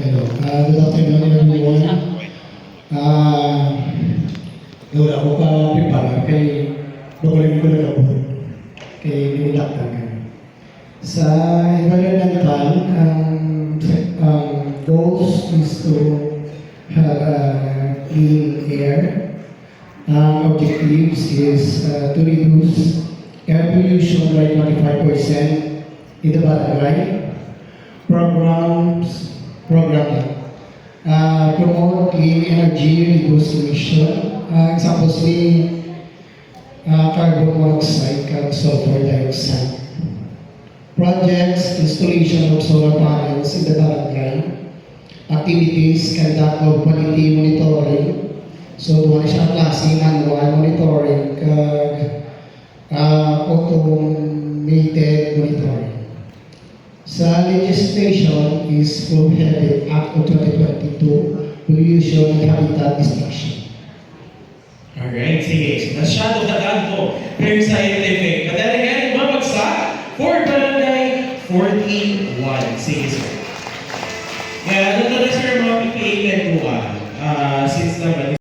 Hello. Good afternoon, everyone. Wala ako ka-prepare kay bagulang ko na labot kay Minilaktan kami. Sa environmental, goals is to have clean air. Objectives is to reduce air pollution by 25% in the barangay. Programming. Promote clean energy, reduce emission. Examples ni carbon monoxide, sulfur dioxide. Projects, installation of solar panels in the barangay. Activities, conduct of quality monitoring. So, doon siya klase manual monitoring automated monitoring. Sa legislation is prohibited Act of 2022, Pollution and Habitat Destruction. Alright, sige. So, masyado kadaan po. Very scientific. But then again, mabagsak for Barangay 41. Sige, sir. Kaya, ano na sir, mga PPA po since naman,